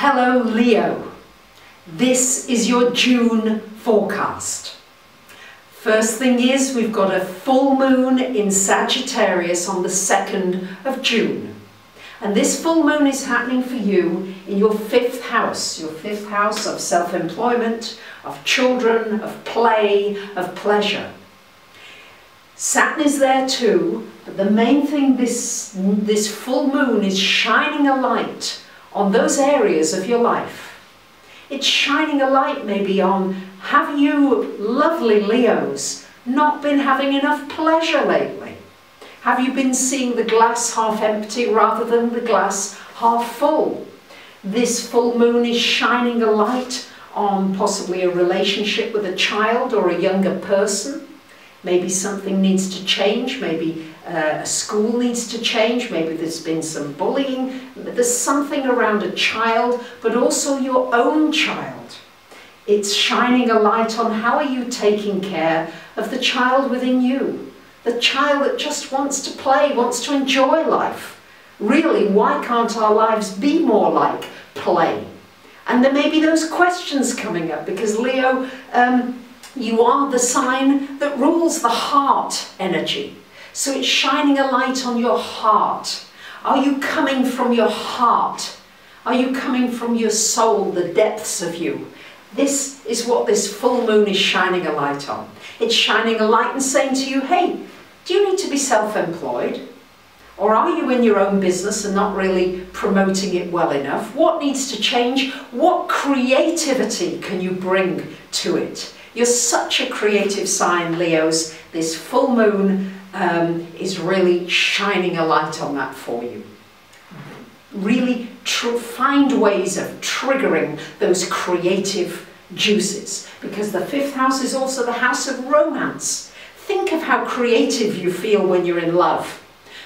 Hello Leo, this is your June forecast. First thing is we've got a full moon in Sagittarius on the 2nd of June. And this full moon is happening for you in your 5th house of self-employment, of children, of play, of pleasure. Saturn is there too, but the main thing this full moon is shining a light on those areas of your life. It's shining a light maybe on, have you lovely Leos not been having enough pleasure lately? Have you been seeing the glass half empty rather than the glass half full? This full moon is shining a light on possibly a relationship with a child or a younger person. Maybe something needs to change, maybe a school needs to change, maybe there's been some bullying, there's something around a child, but also your own child. It's shining a light on how are you taking care of the child within you, the child that just wants to play, wants to enjoy life. Really, why can't our lives be more like play? And there may be those questions coming up because Leo, you are the sign that rules the heart energy. So it's shining a light on your heart. Are you coming from your heart? Are you coming from your soul, the depths of you? This is what this full moon is shining a light on. It's shining a light and saying to you, hey, do you need to be self-employed? Or are you in your own business and not really promoting it well enough? What needs to change? What creativity can you bring to it? You're such a creative sign, Leos. This full moon is really shining a light on that for you. Really find ways of triggering those creative juices, because the 5th house is also the house of romance. Think of how creative you feel when you're in love.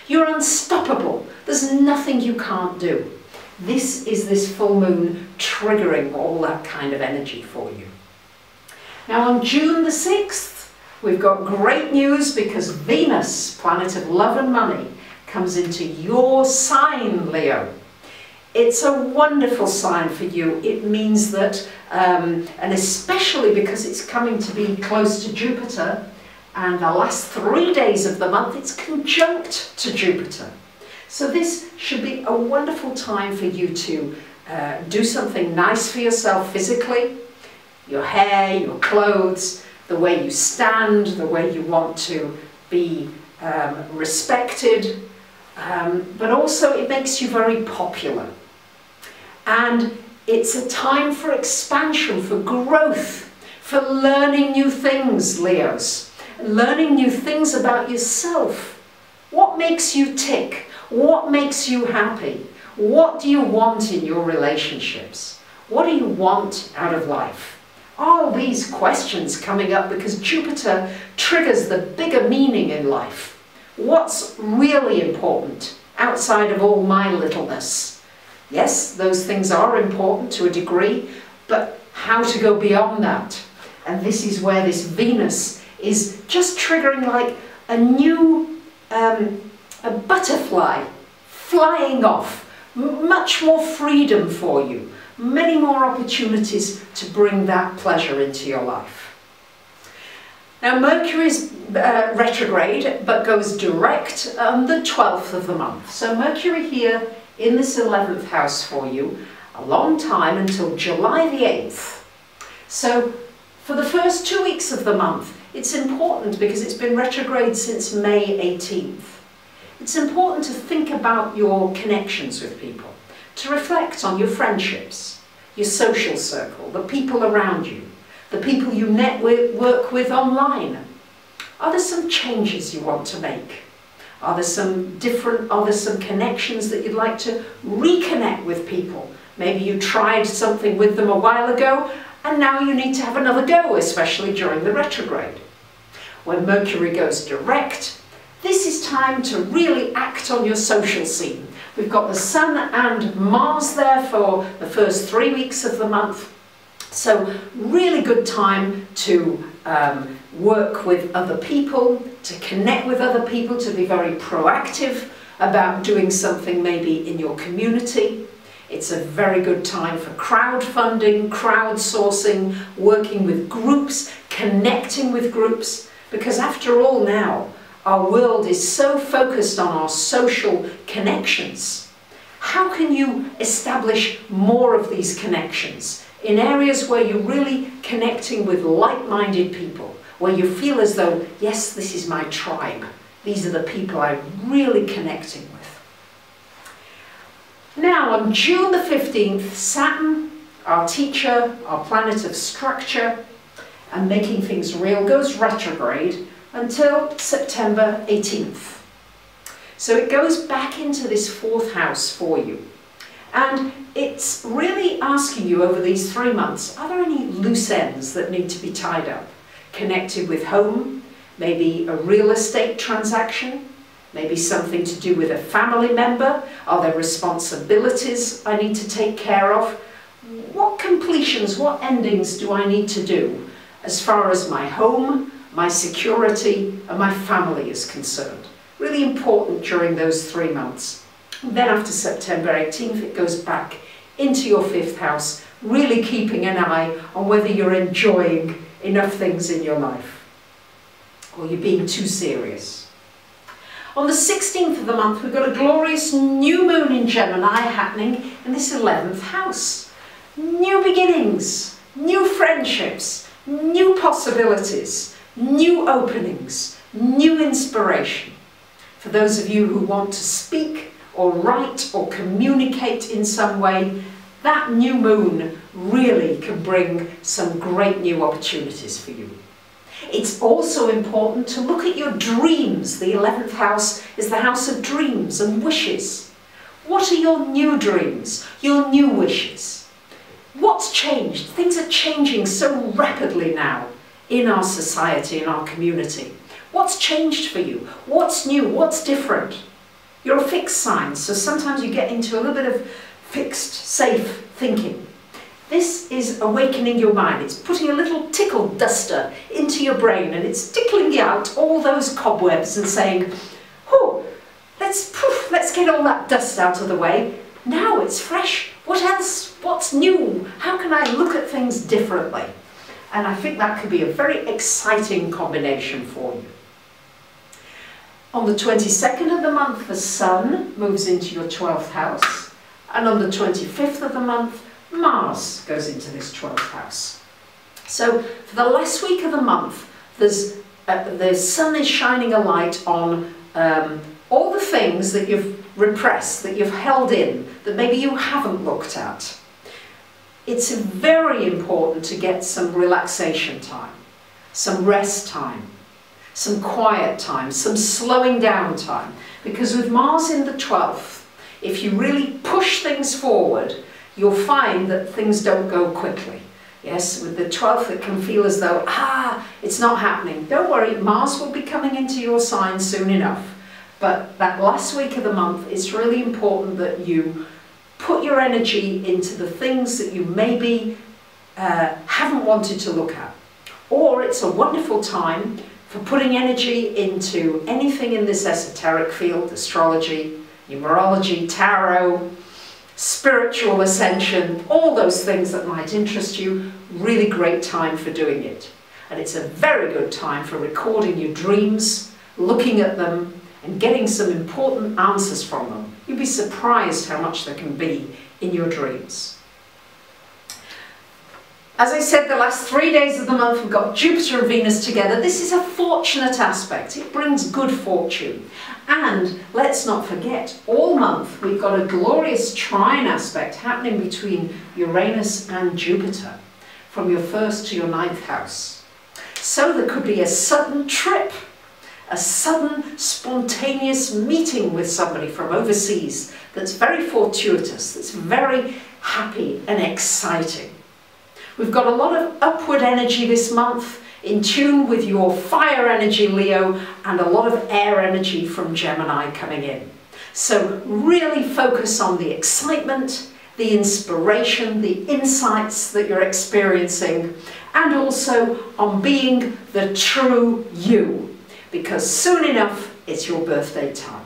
You're unstoppable. There's nothing you can't do. This is this full moon triggering all that kind of energy for you. Now on June the 6th, we've got great news because Venus, planet of love and money, comes into your sign, Leo. It's a wonderful sign for you. It means that, and especially because it's coming to be close to Jupiter, and the last 3 days of the month, it's conjunct to Jupiter. So this should be a wonderful time for you to do something nice for yourself physically. Your hair, your clothes, the way you stand, the way you want to be respected, but also it makes you very popular. And it's a time for expansion, for growth, for learning new things, Leos. Learning new things about yourself. What makes you tick? What makes you happy? What do you want in your relationships? What do you want out of life? All these questions coming up because Jupiter triggers the bigger meaning in life. What's really important outside of all my littleness? Yes, those things are important to a degree, but how to go beyond that? And this is where this Venus is just triggering like a new, a butterfly flying off, much more freedom for you. Many more opportunities to bring that pleasure into your life. Now Mercury is retrograde but goes direct on the 12th of the month. So Mercury here in this 11th house for you a long time until July the 8th. So for the first 2 weeks of the month it's important because it's been retrograde since May 18th. It's important to think about your connections with people, to reflect on your friendships, your social circle, the people around you, the people you work with online. Are there some changes you want to make? Are there some connections that you'd like to reconnect with people? Maybe you tried something with them a while ago and now you need to have another go, especially during the retrograde. When Mercury goes direct, this is time to really act on your social scene. We've got the Sun and Mars there for the first 3 weeks of the month. So really good time to work with other people, to connect with other people, to be very proactive about doing something maybe in your community. It's a very good time for crowdfunding, crowdsourcing, working with groups, connecting with groups, because after all now, our world is so focused on our social connections. How can you establish more of these connections in areas where you're really connecting with like-minded people, where you feel as though, yes, this is my tribe. These are the people I'm really connecting with. Now, on June the 15th, Saturn, our teacher, our planet of structure and making things real, goes retrograde until September 18th. So it goes back into this 4th house for you. And it's really asking you over these 3 months, are there any loose ends that need to be tied up? Connected with home, maybe a real estate transaction, maybe something to do with a family member. Are there responsibilities I need to take care of? What completions, what endings do I need to do as far as my home, my security and my family is concerned? Really important during those 3 months. And then after September 18th, it goes back into your 5th house, really keeping an eye on whether you're enjoying enough things in your life or you're being too serious. On the 16th of the month, we've got a glorious new moon in Gemini happening in this 11th house. New beginnings, new friendships, new possibilities, new openings, new inspiration. For those of you who want to speak or write or communicate in some way, that new moon really can bring some great new opportunities for you. It's also important to look at your dreams. The 11th house is the house of dreams and wishes. What are your new dreams, your new wishes? What's changed? Things are changing so rapidly now in our society, in our community. What's changed for you? What's new? What's different? You're a fixed sign, so sometimes you get into a little bit of fixed, safe thinking. This is awakening your mind. It's putting a little tickle duster into your brain and it's tickling out all those cobwebs and saying, oh, let's get all that dust out of the way. Now it's fresh. What else? What's new? How can I look at things differently? And I think that could be a very exciting combination for you. On the 22nd of the month, the Sun moves into your 12th house. And on the 25th of the month, Mars goes into this 12th house. So for the last week of the month, the Sun is shining a light on all the things that you've repressed, that you've held in, that maybe you haven't looked at. It's very important to get some relaxation time, some rest time, some quiet time, some slowing down time. Because with Mars in the 12th, if you really push things forward, you'll find that things don't go quickly. Yes, with the 12th it can feel as though, it's not happening. Don't worry, Mars will be coming into your sign soon enough. But that last week of the month, it's really important that you put your energy into the things that you maybe haven't wanted to look at. Or it's a wonderful time for putting energy into anything in this esoteric field, astrology, numerology, tarot, spiritual ascension, all those things that might interest you. Really great time for doing it. And it's a very good time for recording your dreams, looking at them and getting some important answers from them. You'd be surprised how much there can be in your dreams. As I said, the last 3 days of the month we've got Jupiter and Venus together. This is a fortunate aspect. It brings good fortune. And let's not forget, all month we've got a glorious trine aspect happening between Uranus and Jupiter from your 1st to your 9th house. So there could be a sudden trip, a sudden spontaneous meeting with somebody from overseas that's very fortuitous, that's very happy and exciting. We've got a lot of upward energy this month, in tune with your fire energy, Leo, and a lot of air energy from Gemini coming in. So really focus on the excitement, the inspiration, the insights that you're experiencing, and also on being the true you, because soon enough it's your birthday time.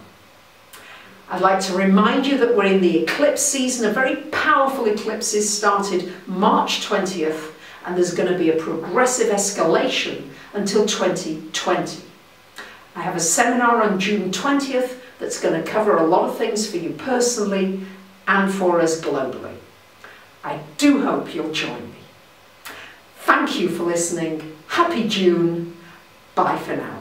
I'd like to remind you that we're in the eclipse season. A very powerful eclipse started March 20th, and there's going to be a progressive escalation until 2020. I have a seminar on June 20th that's going to cover a lot of things for you personally and for us globally. I do hope you'll join me. Thank you for listening. Happy June. Bye for now.